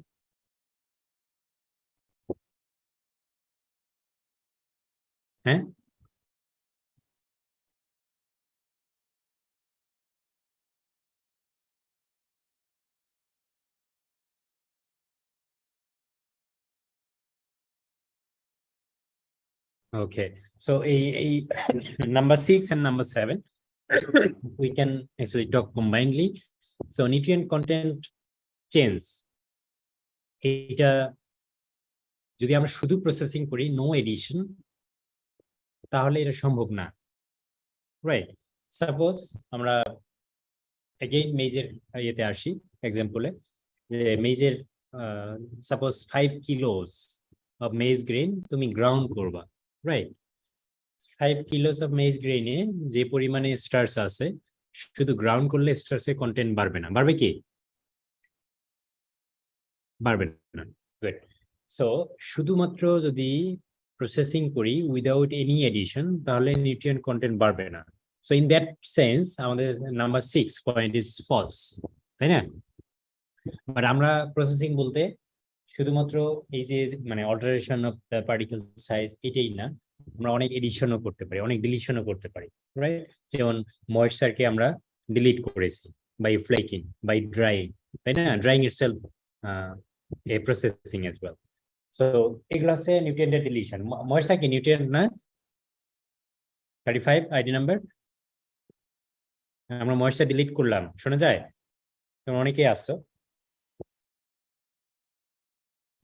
হ্যাঁ, okay. So a number 6 and number 7 we can actually talk combinedly. So nutrient content change, এটা যদি আমরা শুধু প্রসেসিং করি, নো এডিশন, তাহলে এটা সম্ভব না, রাইট? সাপোজ আমরা এগেইন মেজের ইয়েতে আসি, এক্সাম্পলে, যে মেজের suppose 5 kilos of maize grain তুমি গ্রাউন্ড করবা, রাইট? 5 কিলোস অফ মেজ গ্রেইনে যে পরিমাণে স্টার্চ আছে, শুধু গ্রাউন্ড করলে স্টার্চের কন্টেন্ট বাড়বে না। বাড়বে কি? বাড়বে না। গুড। সো শুধুমাত্র যদি প্রসেসিং করি উইদাউট এনি এডিশন, তাহলে নিউট্রিয়েন্ট কন্টেন্ট বাড়বে না। সো ইন দ্যাট সেন্স আমাদের নাম্বার 6 পয়েন্ট ইজ ফলস, তাই না? বাট আমরা প্রসেসিং বলতে শুধুমাত্র এই যে মানে alteration of the particle size এটাই না, আমরা অনেক এডিশনও করতে পারি, অনেক ডিলিশনও করতে পারি, রাইট? যেমন ময়েশ্চারকে আমরা ডিলিট করেছি বাই ফ্লেকিং, বাই ড্রাইং, তাই না? Drawing itself a processing as well. So এগুলো আছে নিউট্রিয়েন্টের ডিলিশন। ময়েশ্চার কি নিউট্রিয়েন্ট না? 35 আইডি নাম্বার, আমরা ময়েশ্চার ডিলিট করলাম, শোনা যায়? তোমরা অনেকেই আসছো।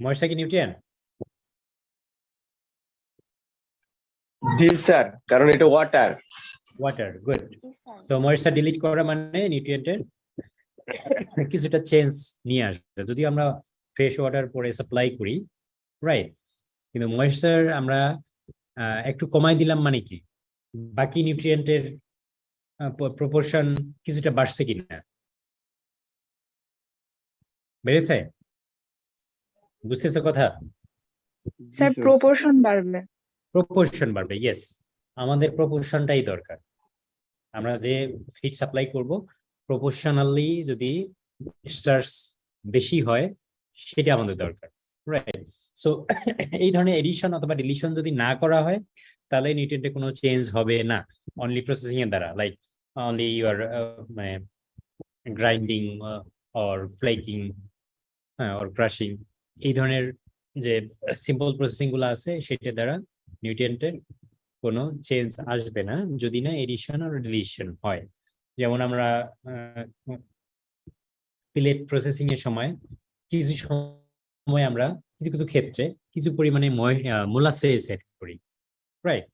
ময়েশ্চার কি নিউট্রিয়েন্ট?
জি স্যার, কারণ এটা water.
Water, good. So moisture delete করা মানে নিউট্রিয়েন্টের কিছুটা চেঞ্জ নিয়ে আসবে। যদি আমরা ফ্রেশ ওয়াটার পরে সাপ্লাই করি, রাইট, কিন্তু ময়েশ্চার আমরা একটু কমাই দিলাম মানে কি, বাকি নিউট্রিয়েন্টের প্রপোর্শন কিছুটা বাড়ছে কিনা? বেড়েছে? বুঝতেছো কথা?
স্যার প্রপোর্শন বাড়বে।
প্রপোর্শন বাড়বে, ইয়েস। আমাদের প্রপোর্শনটাই দরকার। আমরা যে ফিড সাপ্লাই করব, প্রপোর্শনালি যদি স্টার্চ বেশি হয়, সেটা আমাদের দরকার, রাইট? সো এই ধরনের এডিশন অথবা ডিলিশন যদি না করা হয়, তাহলে নিউট্রিয়েন্টে কোনো চেঞ্জ হবে না, অনলি প্রসেসিং এর দ্বারা, লাইক অনলি ইউর মানে grinding or flaking or crushing, এই ধরনের যে সিম্পল প্রসেসিং গুলো আছে সেটা দ্বারা নিউট্রিয়েন্টের কোনো চেঞ্জ আসবে না যদি না এডিশন আর ডিলিশন হয়। যেমন আমরা পিলেট প্রসেসিং এর সময় কিছু সময় আমরা কিছু কিছু ক্ষেত্রে কিছু পরিমাণে মোলাসেস অ্যাড করি, রাইট?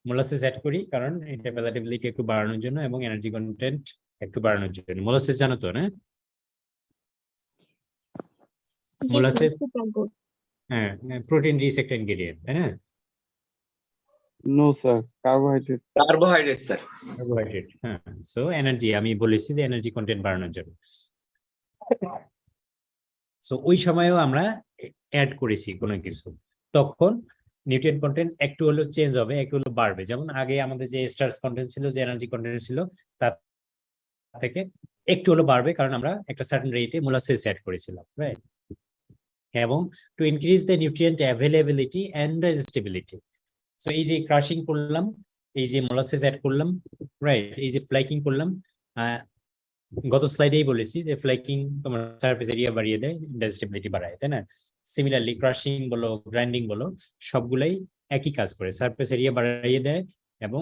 মোলাসেস অ্যাড করি কারণ এটা প্যালাটেবিলিটি একটু বাড়ানোর জন্য এবং এনার্জি কন্টেন্ট একটু বাড়ানোর জন্য। মোলাসেস জানো তো না?
জি স্যার,
মোলাসেস
সুপার গুড।
হ্যাঁ প্রোটিন রিচ একটা ইনগ্রেডিয়েন্ট, তাই না?
No sir, carbohydrate.
Carbohydrate sir.
Carbohydrate, হ্যাঁ। সো এনার্জি, আমি বলেছি যে এনার্জি কন্টেন্ট বাড়ানোর জন্য। সো ওই সময়েও আমরা অ্যাড করেছি কোনো কিছু, তখন নিউট্রিয়েন্ট কন্টেন্ট একটু হলেও চেঞ্জ হবে, একটু হলেও বাড়বে। যেমন আগে আমাদের যে স্টার্চ কন্টেন্ট ছিল, যে এনার্জি কন্টেন্ট ছিল, তার থেকে একটু হলেও বাড়বে কারণ আমরা একটা সার্টেন রেটে মোলাসেস অ্যাড করেছিলাম, রাইট? এবং to increase the nutrient availability and digestibility. So এই যে ক্রাশিং করলাম, এই যে মোলাসেস অ্যাড করলাম, রাইট, এই যে ফ্লাইকিং করলাম, গত স্লাইডেই বলেছি যে ফ্লাইকিং তোমার সারফেস এরিয়া বাড়িয়ে দেয়, ডাইজেস্টিবিলিটি বাড়ায়, তাই না? সিমিলারলি ক্রাশিং বলো, গ্রাইন্ডিং বলো, সবগুলাই একই কাজ করে, সারফেস এরিয়া বাড়িয়ে দেয় এবং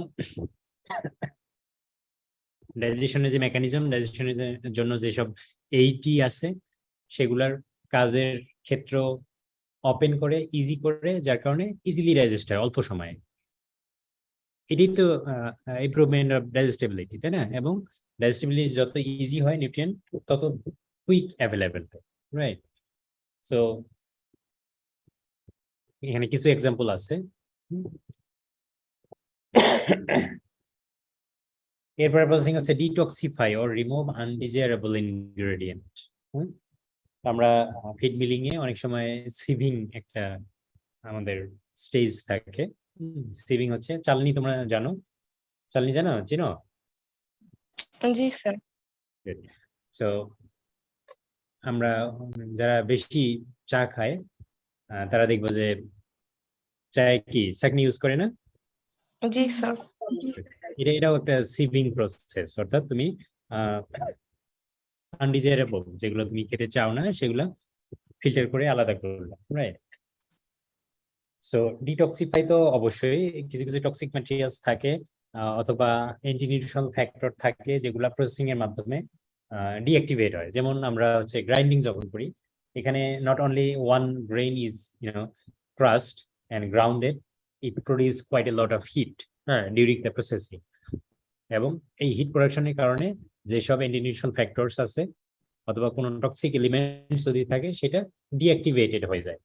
ডাইজেশনের যে মেকানিজম, ডাইজেশনের জন্য যেসব এইটি আছে সেগুলার কাজের ক্ষেত্র ওপেন করে, ইজি করে, যার কারণে ইজিলি ডাইজেস্ট হয় অল্প সময়ে। এটাই তো ইমপ্রুভমেন্ট অফ ডাইজেস্টিবিলিটি, তাই না? এবং ডাইজেস্টিবিলিটি যত ইজি হয় নিউট্রিয়েন্ট তত কুইক অ্যাভেলেবেল হয়, রাইট? সো এখানে কিছু এক্সাম্পল আছে। এরপরে প্রসেসিং আছে detoxify or remove undesirable ingredient. আমরা ফিড মিলিং এ অনেক সময় সিভিং একটা আমাদের স্টেজ থাকে। সিভিং হচ্ছে চালনি, তোমরা জানো চালনি, জানো, চিনো?
জি স্যার।
সো আমরা যারা বেশি চা খায় তারা দেখবো যে চায় কি চাকনি ইউজ করে না?
জি স্যার।
এটাও একটা সিভিং প্রসেস, অর্থাৎ তুমি আনডিজায়ারেবল যেগুলো তুমি খেতে চাও না সেগুলো ফিল্টার করে আলাদা করলে, রাইট? সো ডিটক্সিফাই তো অবশ্যই কিছু কিছু টক্সিক ম্যাটেরিয়ালস থাকে অথবা অ্যান্টিনিউট্রিশনাল ফ্যাক্টর থাকে যেগুলো প্রসেসিং এর মাধ্যমে ডিঅ্যাক্টিভেট হয়। যেমন আমরা হচ্ছে গ্রাইন্ডিং যখন করি, এখানে not only one grain is crushed and grounded, it produce quite a lot of heat during the processing. এবং এই হিট প্রোডাকশনের কারণে যেসব অ্যান্টিনিউট্রিশনাল ফ্যাক্টরস আছে অথবা কোনো টক্সিক এলিমেন্টস যদি থাকে সেটা ডিঅ্যাক্টিভেটেড হয়ে যায়।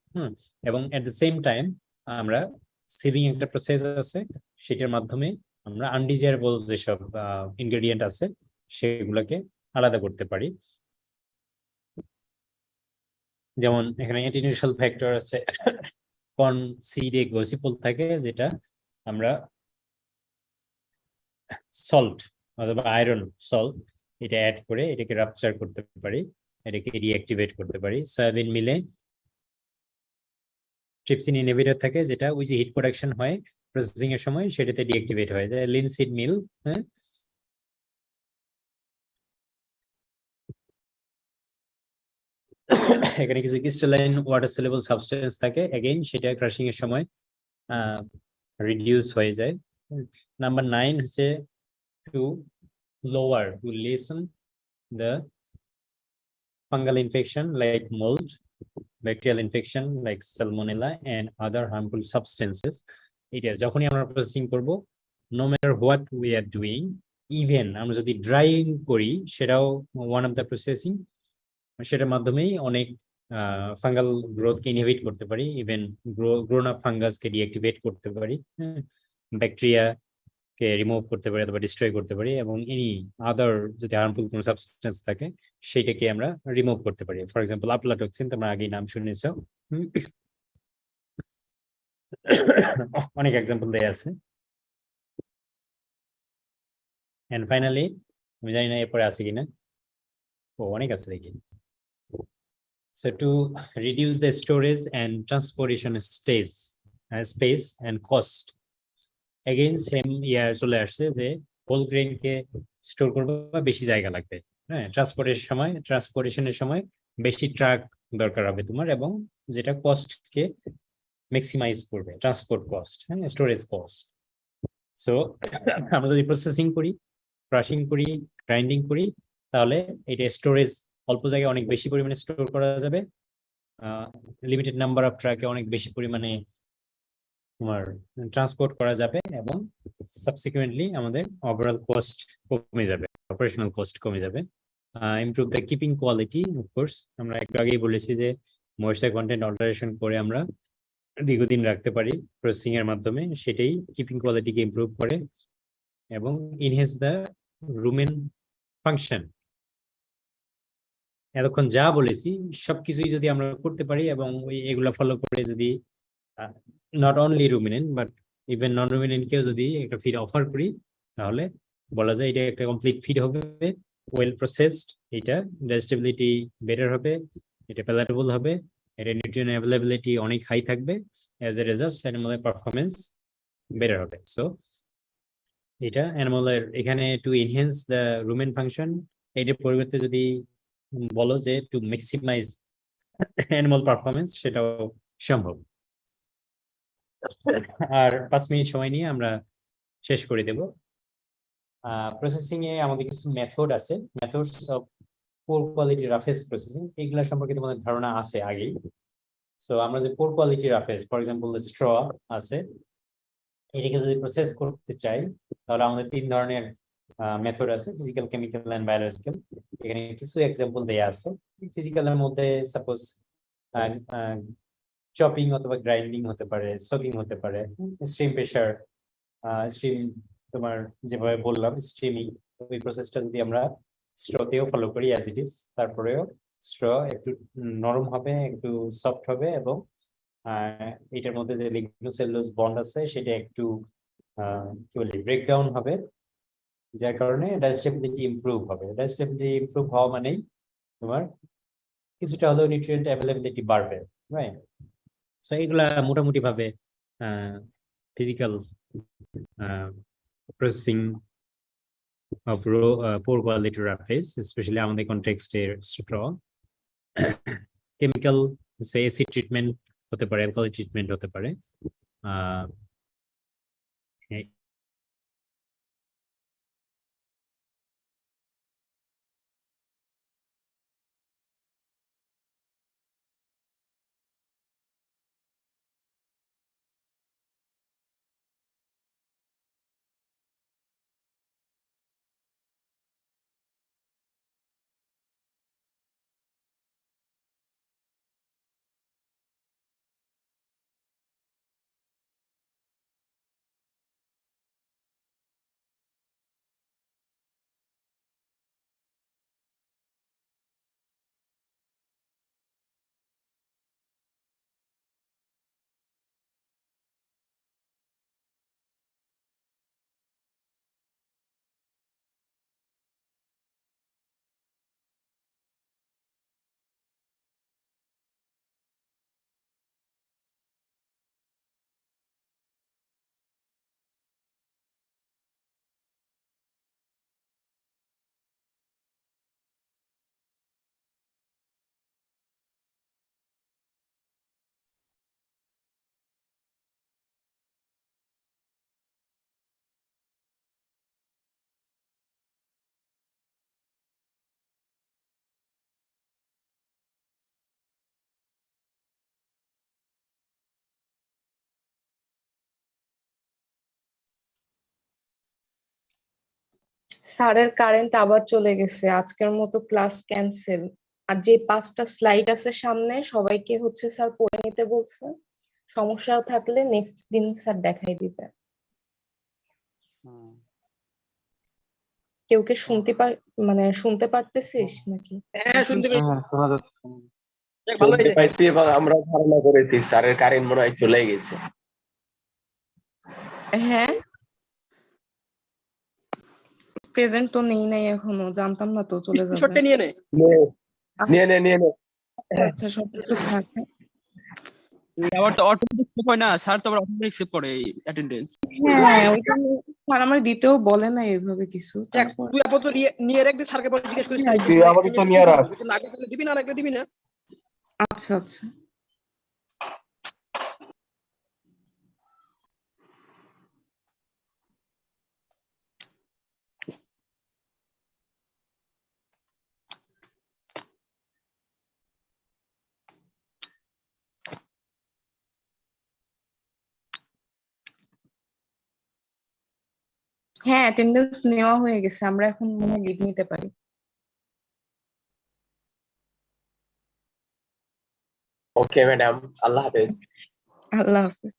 এবং এট দ্য সেম টাইম আমরা সিভিং একটা প্রসেস আছে, সেটার মাধ্যমে আমরা আনডিজায়ারেবল যেসব ইনগ্রেডিয়েন্ট আছে সেগুলোকে আলাদা করতে পারি। যেমন এখানে অ্যান্টিনিউট্রিশনাল ফ্যাক্টর আছে, কর্ন সিডে গসিপল থাকে, যেটা আমরা সল্ট অথবা আয়রন সল্ট এটা অ্যাড করে এটাকে রাপচার করতে পারি, এটাকে ডিঅ্যাক্টিভেট করতে পারি। সয়াবিন মিলে ট্রিপসিন ইনহিবিটর থাকে, যেটা ওই যে হিট প্রোডাকশন হয় প্রসেসিং এর সময় সেটাতে ডিঅ্যাক্টিভেট হয়ে যায়। লিনসিড মিল, হ্যাঁ, এখানে কিছু ক্রিস্টালাইন ওয়াটার সলিউবল সাবস্টেন্স থাকে, এগেইন সেটা ক্রাশিং এর সময় রিডিউস হয়ে যায়। নাম্বার 9 হচ্ছে two lessen the fungal infection like mold, bacterial infection like salmonella and other harmful substances. এটা যখনই আমরা প্রসেসিং করব, no matter what we are doing, even আমরা যদি ড্রাইং করি সেটাও ওয়ান অফ দ্য প্রসেসিং, সেটার মাধ্যমেই অনেক ফাঙ্গাল গ্রোথকে ইনহিবিট করতে পারি, ইভেন গ্রোন আপ ফাঙ্গাসকে ডিঅ্যাক্টিভেট করতে পারি, ব্যাকটেরিয়া কে রিমুভ করতে পারি অথবা ডিস্ট্রয় করতে পারি, এবং এনি আদার যদি হার্মফুল কোনো সাবস্টেন্স থাকে সেটাকে আমরা রিমুভ করতে পারি। ফর এক্সাম্পল আফলাটক্সিন, তোমরা আগেই নাম শুনেছো, অনেক এক্সাম্পল দেয়া আছে। এন্ড ফাইনালি আমি জানি না এরপরে আছে কিনা, অনেক আছে দেখি। So to reduce the storage and transportation space and cost, again same ইয়ার চলে আসছে যে হোল গ্রেইন কে স্টোর করবো বেশি জায়গা লাগবে, হ্যাঁ, ট্রান্সপোর্টেশনের সময় বেশি ট্রাক দরকার হবে তোমার, এবং যেটা কস্টকে ম্যাক্সিমাইজ করবে, ট্রান্সপোর্ট কস্ট, হ্যাঁ, স্টোরেজ কস্ট। সো আমরা যদি প্রসেসিং করি, ক্রাশিং করি, গ্রাইন্ডিং করি, তাহলে এটা স্টোরেজ অল্প জায়গায় অনেক বেশি পরিমাণে স্টোর করা যাবে, লিমিটেড নাম্বার অফ ট্রাকে অনেক বেশি পরিমাণে তোমার ট্রান্সপোর্ট করা যাবে, এবং সাবসিকুয়েন্টলি আমাদের ওভারঅল কস্ট কমে যাবে, অপারেশনাল কস্ট কমে যাবে। Improve the keeping quality, of course আমরা একটু আগেই বলেছি যে ময়েশ্চার কন্টেন্ট অল্টারেশন করে আমরা দীর্ঘদিন রাখতে পারি প্রসেসিং এর মাধ্যমে, সেটাই কিপিং কোয়ালিটিকে ইমপ্রুভ করে, এবং ইনহেন্স দ্য রুমেন ফাংশন। এতক্ষণ যা বলেছি সবকিছুই যদি আমরা করতে পারি এবং এগুলা ফলো করে যদি নট অনলি রুমিনেন্ট বাট ইভেন নন রুমিনেন্টকেও যদি একটা ফিড অফার করি, তাহলে বলা যায় এটা একটা কমপ্লিট ফিড হবে, ওয়েল প্রসেসড, এটা ডাইজেস্টিবিলিটি বেটার হবে, এটা প্যালেটেবল হবে, এটা নিউট্রিয়েন্ট অ্যাভেলেবিলিটি অনেক হাই থাকবে, অ্যাজ এ রেজাল্ট অ্যানিমালের পারফরমেন্স বেটার হবে। সো এটা অ্যানিমালের এখানে to enhance the rumen function, এটার পরিবর্তে যদি বলো যে টু ম্যাক্সিমাইজ অ্যানিমাল পারফরমেন্স, সেটাও সম্ভব। আর 5 মিনিট সময় নিয়ে আমরা শেষ করে দেব। প্রসেসিং এ আমাদের কিছু মেথড আছে, methods of poor quality roughage processing, এগুলা সম্পর্কে তোমাদের ধারণা আছে আগেই। সো আমরা যে poor quality roughage, for example straw আছে, এটাকে যদি প্রসেস করতে চাই তাহলে আমাদের 3 ধরনের মেথড আছে, ফিজিক্যাল, কেমিক্যাল এন্ড বায়োলজিক্যাল। এখানে কিছু এক্সাম্পল দেয়া আছে। ফিজিক্যালের মধ্যে সাপোজ চপিং অথবা গ্রাইন্ডিং হতে পারে, সোকিং হতে পারে, স্ট্রিম প্রেসার, স্ট্রিম তোমার যেভাবে বললাম স্ট্রিমিং, ওই প্রসেসটা যদি আমরা স্ট্রতেও ফলো করি অ্যাজ ইট ইজ, তারপরেও স্ট্র একটু নরম হবে, একটু সফট হবে, এবং এটার মধ্যে যে লিগনোসেলুলোজ বন্ড আছে সেটা একটু কি বলি ব্রেকডাউন হবে, যার কারণে ডাইজেস্টিবিলিটি ইমপ্রুভ হবে। ডাইজেস্টিবিলিটি ইমপ্রুভ হওয়া মানেই তোমার কিছুটা হলেও নিউট্রিয়েন্ট অ্যাভেলেবিলিটি বাড়বে, রাইট? সো এগুলা মোটামুটি ভাবে physical processing of poor quality রাফেজ, specially আমাদের কনটেক্সটে স্ট্র। কেমিক্যাল হচ্ছে অ্যাসিড ট্রিটমেন্ট হতে পারে, অ্যালকোহল ট্রিটমেন্ট হতে পারে।
স্যারের কারেন্ট আবার চলে গেছে, আজকের মতো ক্লাস ক্যান্সেল। আর যে 5টা স্লাইড আছে সামনে সবাইকে হচ্ছে স্যার পড়ে নিতে বলছে, সমস্যা থাকলে নেক্সট দিন স্যার দেখাই দিবে। কেউ কে মানে শুনতে পারতেছিস নাকি?
হ্যাঁ শুনতে
হ্যাঁ শোনা যাচ্ছে।
যাক, ভালো
শুনতে
হয়েছে।
পাইছি এবং আমরা ধারণা করেছি স্যারের কারেন্ট মনে হয় চলে গেছে।
হ্যাঁ প্রেজেন্ট তো নেই নাই এখনো, জানতাম না তো চলে
স্ক্রিনশটটা
যাবে।
নিয়ে নে।
নিয়ে নে।
আচ্ছা সব কিছু থাকে।
আবার তো অটোমেটিক সেভ হয় না স্যার, তো আবার অটোমেটিক সেভ করে অ্যাটেন্ডেন্স।
হ্যাঁ ওইটা স্যার আমার দিতেও বলে না এইভাবে কিছু।
দেখ
তারপর
তুই আপাতত নিয়ে রাখ, দিয়ে স্যারকে পরে জিজ্ঞেস করিস
হ্যাঁ,
স্যার
তুই আপাতত নিয়ে রাখ।
লাগলে তাহলে দিবি, না লাগলে দিবি না।
আচ্ছা আচ্ছা হ্যাঁ অ্যাটেন্ডেন্স নেওয়া হয়ে গেছে, আমরা এখন মনে হয় লিভ নিতে পারি।
ওকে ম্যাডাম, আল্লাহ হাফেজ।
আল্লাহ হাফেজ।